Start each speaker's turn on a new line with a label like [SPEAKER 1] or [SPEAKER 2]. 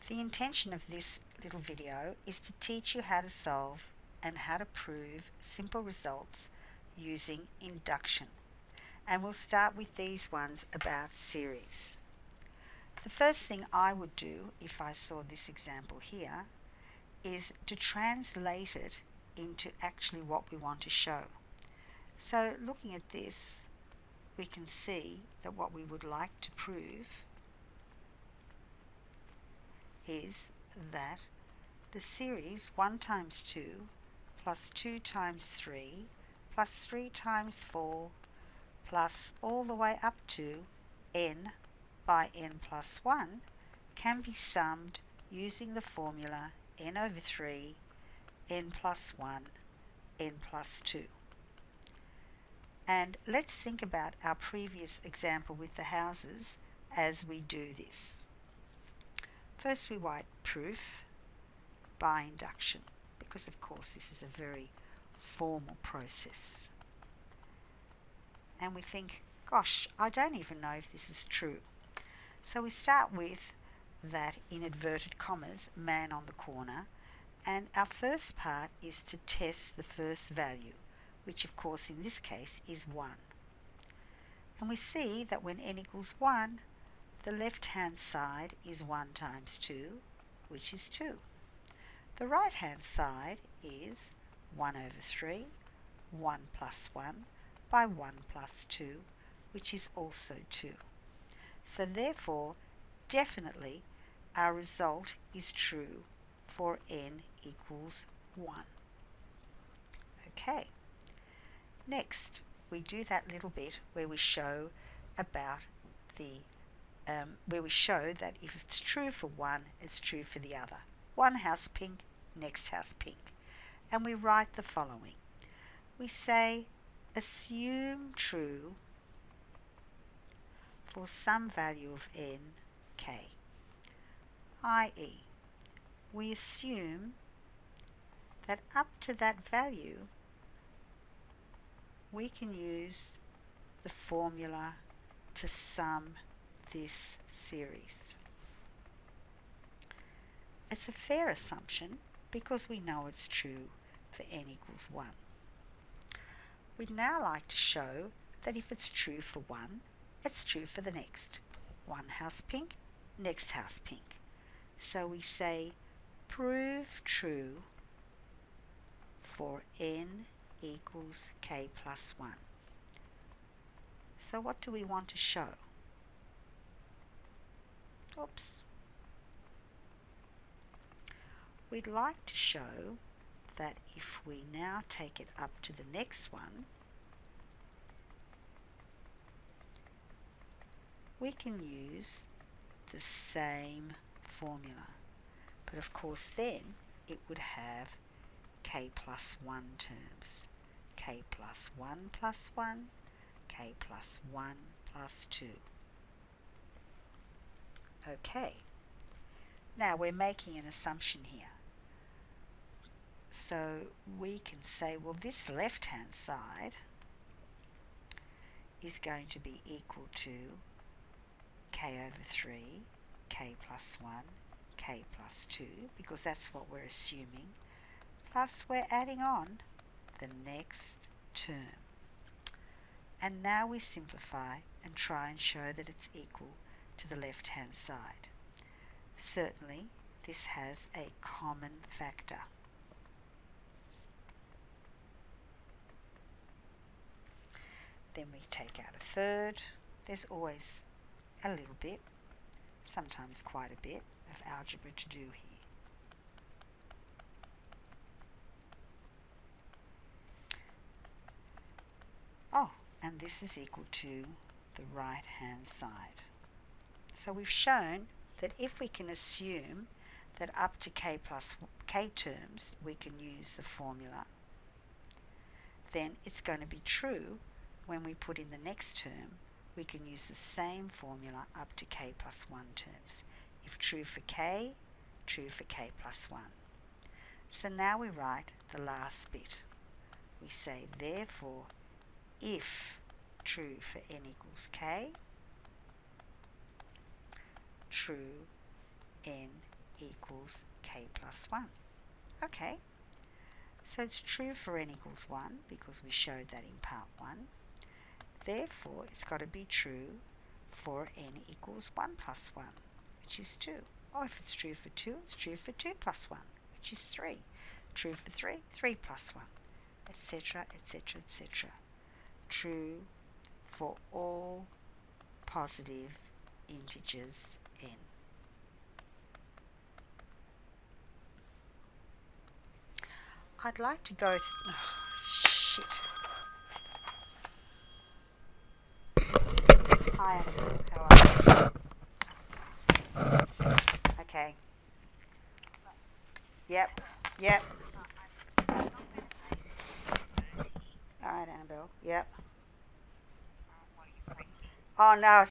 [SPEAKER 1] The intention of this little video is to teach you how to solve and how to prove simple results using induction. And we'll start with these ones about series. The first thing I would do if I saw this example here is to translate it into actually what we want to show. So looking at this, we can see that what we would like to prove is that the series 1 times 2 plus 2 times 3 plus 3 times 4 plus all the way up to n by n plus 1 can be summed using the formula n over 3, n plus 1, n plus 2. And let's think about our previous example with the houses as we do this. First we write proof by induction, because of course this is a very formal process. And we think, gosh, I don't even know if this is true. So we start with that in inverted commas, man on the corner, and our first part is to test the first value, which of course in this case is 1. And we see that when n equals 1, the left hand side is 1 times 2, which is 2. The right hand side is 1 over 3, 1 plus 1 by 1 plus 2, which is also 2. So therefore, definitely our result is true for n equals 1. Okay. Next, we do that little bit where we show about where we show that if it's true for one, it's true for the other. One house pink, next house pink. And we write the following. We say, assume true for some value of n, k, i.e., we assume that up to that value we can use the formula to sum this series. It's a fair assumption because we know it's true for n equals 1. We'd now like to show that if it's true for one, it's true for the next. One house pink, next house pink. So we say prove true for n equals k plus 1. So what do we want to show? Oops. We'd like to show that if we now take it up to the next one, we can use the same formula. But of course then it would have k plus 1 terms. K plus 1 plus 1, k plus 1 plus 2. Okay, now we're making an assumption here. So we can say, well, this left hand side is going to be equal to k over 3, k plus 1, k plus 2, because that's what we're assuming, plus we're adding on the next term. And now we simplify and try and show that it's equal to the left hand side. Certainly this has a common factor. Then we take out a third. There's always a little bit, sometimes quite a bit, of algebra to do here. Oh, and this is equal to the right hand side. So we've shown that if we can assume that up to k plus k terms we can use the formula, then it's going to be true when we put in the next term we can use the same formula up to k plus 1 terms. If true for k, true for k plus 1. So now we write the last bit. We say therefore if true for n equals k, true n equals k plus 1. Okay, so it's true for n equals 1 because we showed that in part 1. Therefore, it's got to be true for n equals 1 plus 1, which is 2. Or if it's true for 2, it's true for 2 plus 1, which is 3. True for 3, 3 plus 1, etc., etc., etc. True for all positive integers n. I'd like to go... shit. Hi, Annabelle. How are you? Okay. Yep. Yep. Alright, Annabelle. Yep. Oh, no.